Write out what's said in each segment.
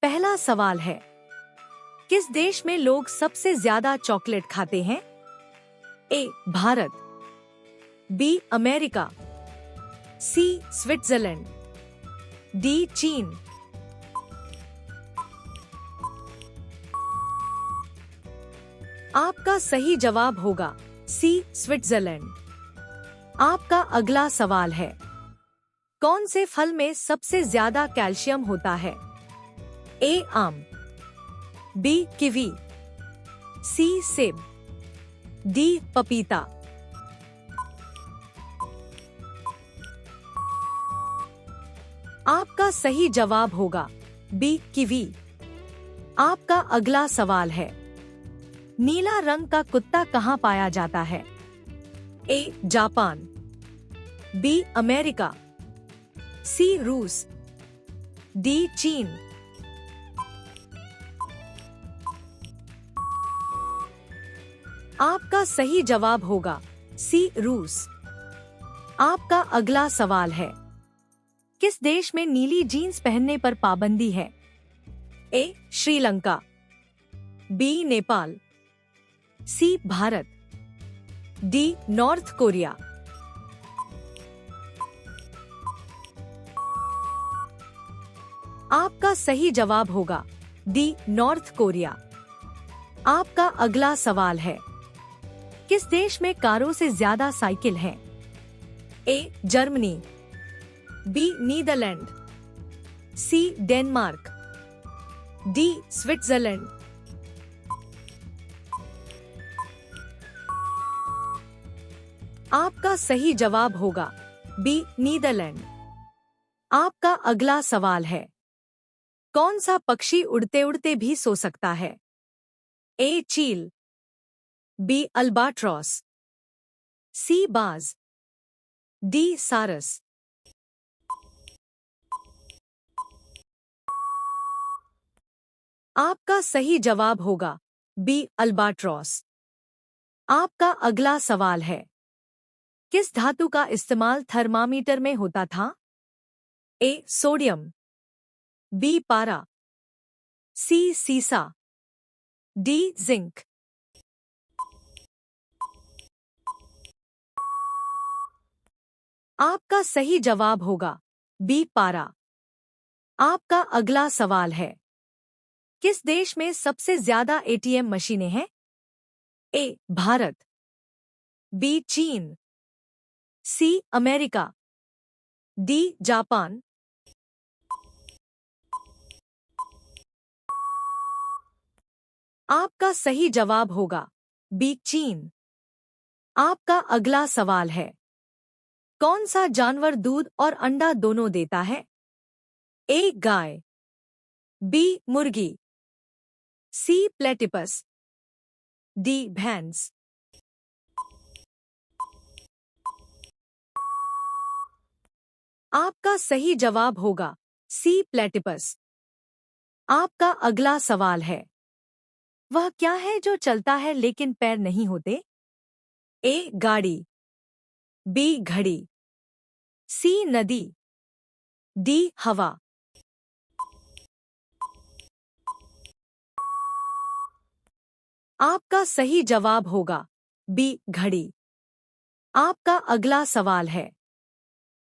पहला सवाल है, किस देश में लोग सबसे ज्यादा चॉकलेट खाते हैं? ए भारत, बी अमेरिका, सी स्विट्जरलैंड, डी चीन। आपका सही जवाब होगा सी स्विट्जरलैंड। आपका अगला सवाल है, कौन से फल में सबसे ज्यादा कैल्शियम होता है? ए आम, बी किवी, सी सेब, डी पपीता। आपका सही जवाब होगा बी किवी। आपका अगला सवाल है, नीला रंग का कुत्ता कहाँ पाया जाता है? ए जापान, बी अमेरिका, सी रूस, डी चीन। आपका सही जवाब होगा सी रूस। आपका अगला सवाल है, किस देश में नीली जीन्स पहनने पर पाबंदी है? ए श्रीलंका, बी नेपाल, सी भारत, डी नॉर्थ कोरिया। आपका सही जवाब होगा डी नॉर्थ कोरिया। आपका अगला सवाल है, किस देश में कारों से ज्यादा साइकिल हैं? A Germany, B Netherlands, C Denmark, D Switzerland. आपका सही जवाब होगा बी नीदरलैंड। आपका अगला सवाल है, कौन सा पक्षी उड़ते उड़ते भी सो सकता है? ए चील, बी अल्बाट्रॉस, सी बाज, डी सारस। आपका सही जवाब होगा बी अल्बाट्रॉस। आपका अगला सवाल है, किस धातु का इस्तेमाल थर्मामीटर में होता था? ए सोडियम, बी पारा, सी सीसा, डी जिंक। आपका सही जवाब होगा बी पारा। आपका अगला सवाल है, किस देश में सबसे ज्यादा एटीएम मशीनें हैं? ए भारत, बी चीन, सी अमेरिका, डी जापान। आपका सही जवाब होगा बी चीन। आपका अगला सवाल है, कौन सा जानवर दूध और अंडा दोनों देता है? ए गाय, बी मुर्गी, सी प्लेटिपस, डी भैंस। आपका सही जवाब होगा सी प्लेटिपस। आपका अगला सवाल है, वह क्या है जो चलता है लेकिन पैर नहीं होते? ए गाड़ी, बी घड़ी, सी नदी, डी हवा। आपका सही जवाब होगा बी घड़ी। आपका अगला सवाल है,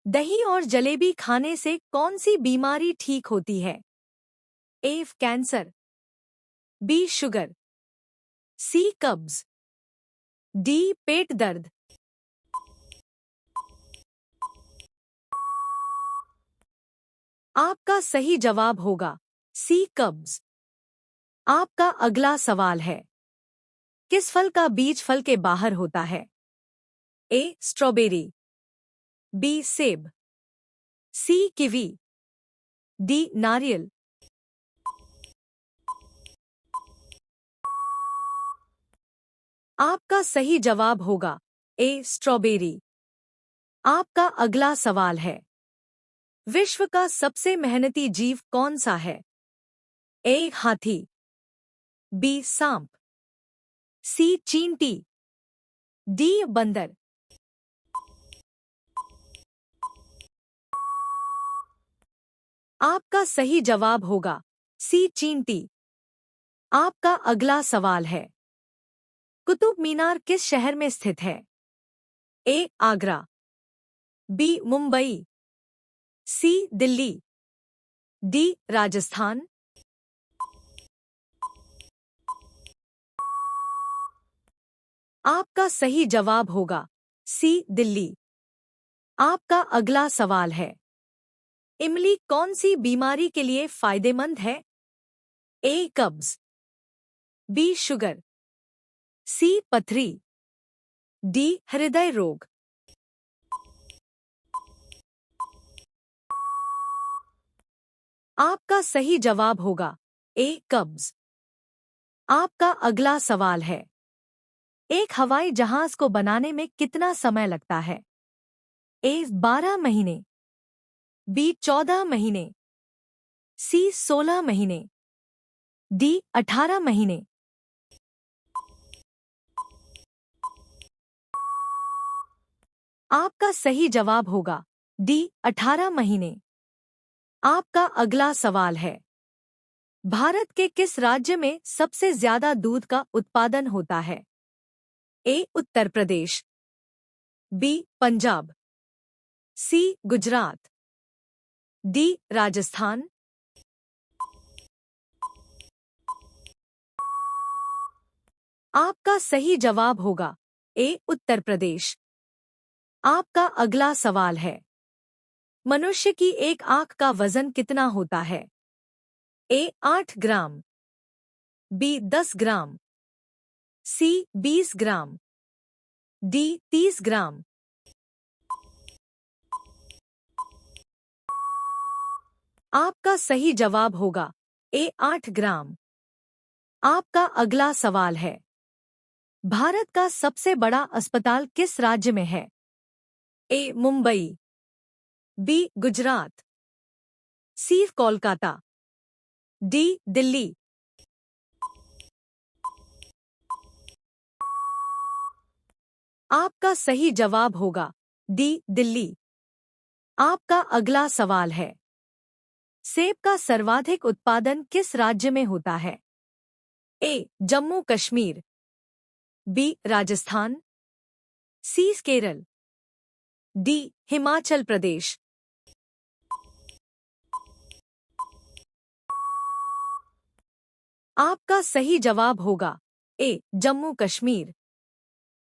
दही और जलेबी खाने से कौन सी बीमारी ठीक होती है? ए कैंसर, बी शुगर, सी कब्ज, डी पेट दर्द। आपका सही जवाब होगा सी कब्ज। आपका अगला सवाल है, किस फल का बीज फल के बाहर होता है? ए स्ट्रॉबेरी, बी सेब, सी किवी, डी नारियल। आपका सही जवाब होगा ए स्ट्रॉबेरी। आपका अगला सवाल है, विश्व का सबसे मेहनती जीव कौन सा है? ए हाथी, बी सांप, सी चींटी, डी बंदर। आपका सही जवाब होगा सी चींटी। आपका अगला सवाल है, कुतुब मीनार किस शहर में स्थित है? ए आगरा, बी मुंबई, सी दिल्ली, डी राजस्थान। आपका सही जवाब होगा सी दिल्ली। आपका अगला सवाल है, इमली कौन सी बीमारी के लिए फायदेमंद है? ए कब्ज, बी शुगर, सी पथरी, डी हृदय रोग। आपका सही जवाब होगा ए कब्ज। आपका अगला सवाल है, एक हवाई जहाज को बनाने में कितना समय लगता है? ए 12 महीने, बी 14 महीने, सी 16 महीने, डी 18 महीने। आपका सही जवाब होगा डी 18 महीने। आपका अगला सवाल है, भारत के किस राज्य में सबसे ज्यादा दूध का उत्पादन होता है? ए उत्तर प्रदेश, बी पंजाब, सी गुजरात, डी राजस्थान। आपका सही जवाब होगा ए उत्तर प्रदेश। आपका अगला सवाल है, मनुष्य की एक आंख का वजन कितना होता है? ए 8 ग्राम, बी 10 ग्राम, सी 20 ग्राम, डी 30 ग्राम। आपका सही जवाब होगा ए 8 ग्राम। आपका अगला सवाल है, भारत का सबसे बड़ा अस्पताल किस राज्य में है? ए मुंबई, बी गुजरात, सी कोलकाता, डी दिल्ली। आपका सही जवाब होगा डी दिल्ली। आपका अगला सवाल है, सेब का सर्वाधिक उत्पादन किस राज्य में होता है? ए जम्मू कश्मीर, बी राजस्थान, सी केरल, डी हिमाचल प्रदेश। आपका सही जवाब होगा ए जम्मू कश्मीर।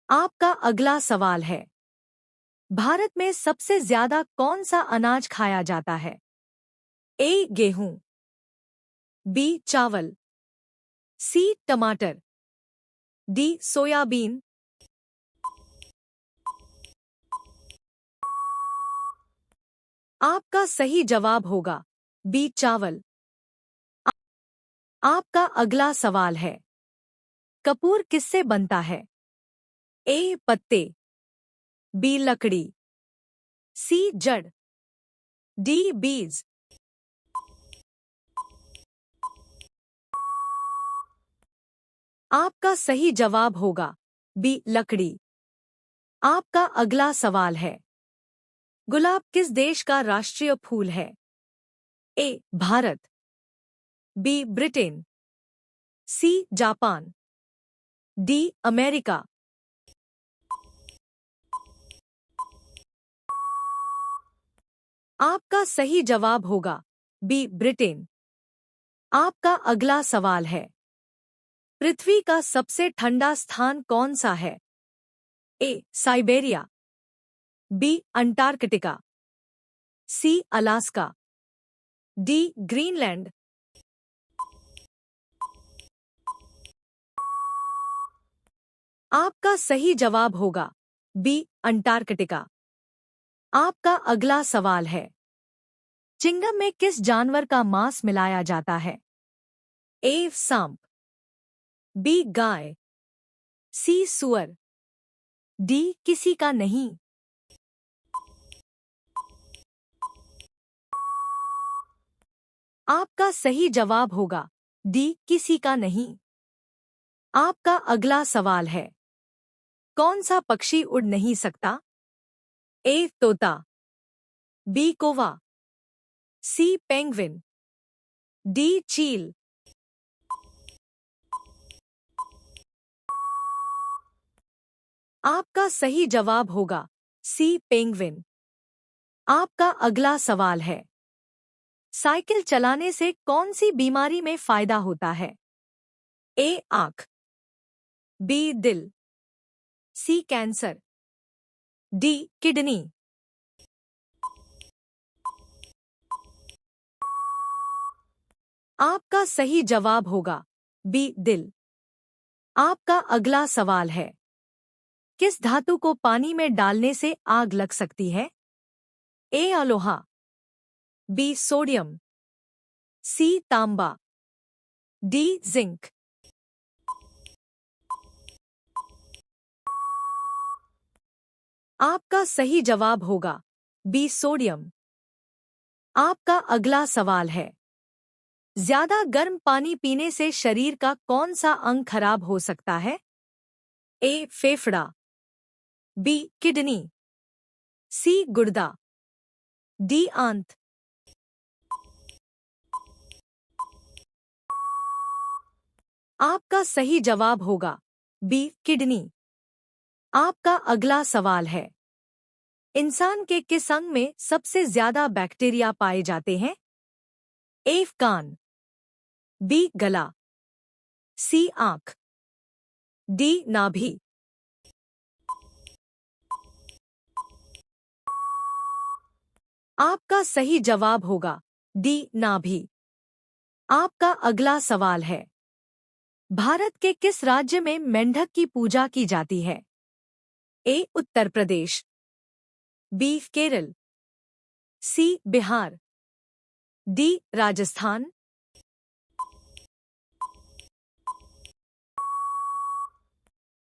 आपका अगला सवाल है, भारत में सबसे ज्यादा कौन सा अनाज खाया जाता है? ए गेहूं, बी चावल, सी टमाटर, डी सोयाबीन। आपका सही जवाब होगा बी चावल। आपका अगला सवाल है, कपूर किससे बनता है? ए पत्ते, बी लकड़ी, सी जड़, डी बीज। आपका सही जवाब होगा बी लकड़ी। आपका अगला सवाल है, गुलाब किस देश का राष्ट्रीय फूल है? A Bharat, B Britain, C Japan, D America. आपका सही जवाब होगा बी ब्रिटेन। आपका अगला सवाल है, पृथ्वी का सबसे ठंडा स्थान कौन सा है? ए साइबेरिया, बी अंटार्कटिका, सी अलास्का, डी ग्रीनलैंड। आपका सही जवाब होगा बी अंटार्कटिका। आपका अगला सवाल है, चिंगम में किस जानवर का मांस मिलाया जाता है? ए सांप, बी गाय, सी सुअर, डी किसी का नहीं। आपका सही जवाब होगा डी किसी का नहीं। आपका अगला सवाल है, कौन सा पक्षी उड़ नहीं सकता? ए तोता, बी कौवा, सी पेंगुइन, डी चील। आपका सही जवाब होगा सी पेंगुइन। आपका अगला सवाल है, साइकिल चलाने से कौन सी बीमारी में फायदा होता है? ए आंख, बी दिल, सी कैंसर, डी किडनी। आपका सही जवाब होगा बी दिल। आपका अगला सवाल है, किस धातु को पानी में डालने से आग लग सकती है? ए अलोहा, बी सोडियम, सी तांबा, डी जिंक। आपका सही जवाब होगा बी सोडियम। आपका अगला सवाल है, ज्यादा गर्म पानी पीने से शरीर का कौन सा अंग खराब हो सकता है? ए फेफड़ा, बी किडनी, सी गुर्दा, डी आंत। आपका सही जवाब होगा बी किडनी। आपका अगला सवाल है, इंसान के किस अंग में सबसे ज्यादा बैक्टीरिया पाए जाते हैं? ए कान, बी गला, सी आंख, डी नाभि। आपका सही जवाब होगा डी नाभि। आपका अगला सवाल है, भारत के किस राज्य में मेंढक की पूजा की जाती है? ए उत्तर प्रदेश, बी केरल, सी बिहार, डी राजस्थान।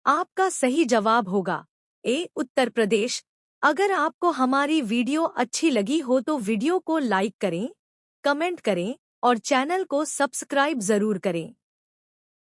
आपका सही जवाब होगा ए उत्तर प्रदेश। अगर आपको हमारी वीडियो अच्छी लगी हो तो वीडियो को लाइक करें, कमेंट करें और चैनल को सब्सक्राइब जरूर करें।